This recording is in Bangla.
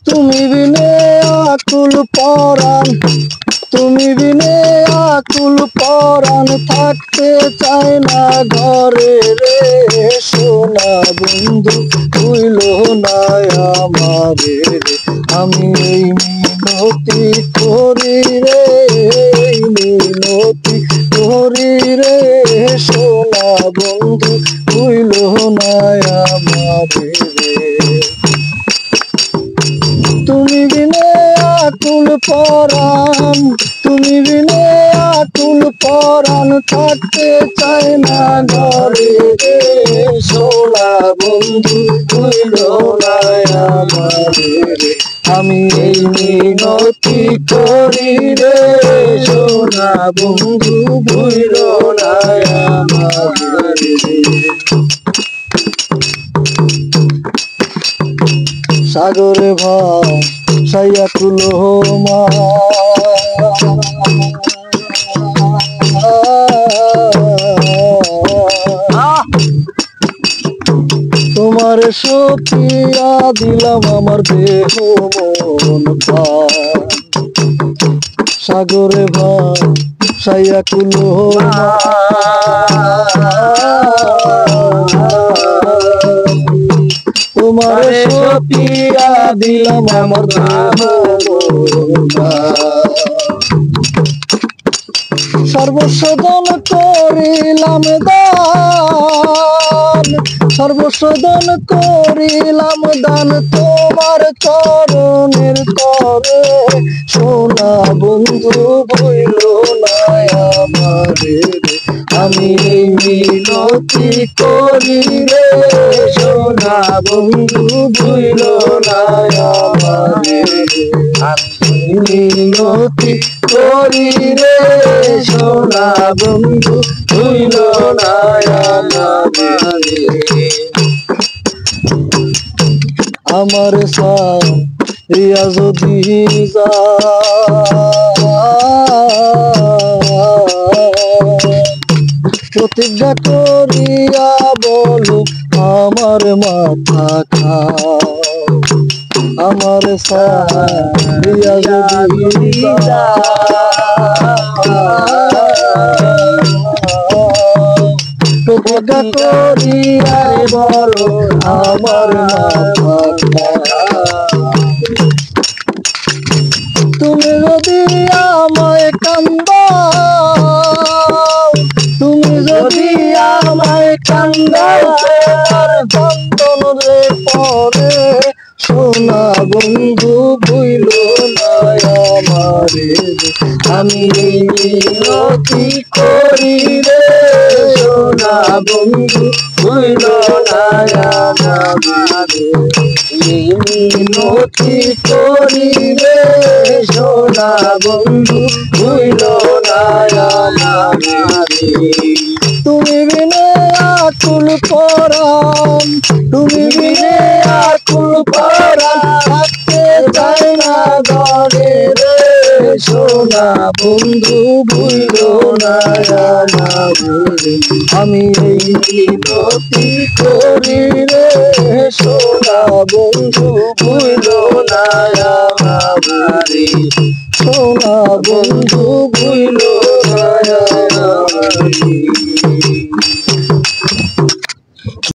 তুমি বিনে আকুল পরাণ, তুমি বিনে আকুল পরাণ, থাকতে চায় না ঘরে রে সোনা বন্ধু হইল না আমারে রে। আমি এই মিনতি করি রে, এই মিনতি করি রে সোনা বন্ধু হইল না আমারে রে। তুমি বিনে আকুল পরাণ, তুমি বিনে আকুল পরাণ, থাকতে চায় না ঘরে রে সোনা বন্ধু হইল না আমারে রে। আমি এই মিনতি করি রে সোনা বন্ধু হইল না আমারে রে। সাগরে ভাসাইয়া কুলো মা, তোমার সপিয়া দিলাম আমার দেহ মন প্রাণ। সাগরে ভাসাইয়া কুলো মা, তোমার সপিয়া দিলাম আমার সর্বস্ব দান করিলাম দান, সর্বস্ব দান করিলাম দান তোমার চরণের তরে সোনা বন্ধু হইল না আমারে রে। আমি এই মিনতি করি রে সোনা বন্ধু হইল না আমারে রে। আমি মিনতি করি রে সোনা বন্ধু হইল না আমারে রে। আমার সারিয়া যদি প্রতিজ্ঞা করিয়া বলো আমার মাথা খাও, আমার সারিয়া যদি প্রতিজ্ঞা করিয়া বলো আমার মাথা খাও। তুমি যদি আমায় কান্দাও, তুমি যদি আমায় কান্দাও, চন্দন রে পরে সোনা বন্ধু ভুইল না আমারে রে। আমি এই মিনতি করি রে সোনা বন্ধু ভুইল না আমারে রে। এই মিনতি করি রে সোনা বন্ধু ভুইল না আমারে রে। তুমি বিনে আকুল পরাণ, তুমি বিনে আকুল পরাণ, থাকতে চায় না ঘরে রে সোনা বন্ধু ভুইল না আমারে রে। আমি এই মিনতি করি রে সোনা বন্ধু ভুইল না আমারে রে। সোনা বন্ধু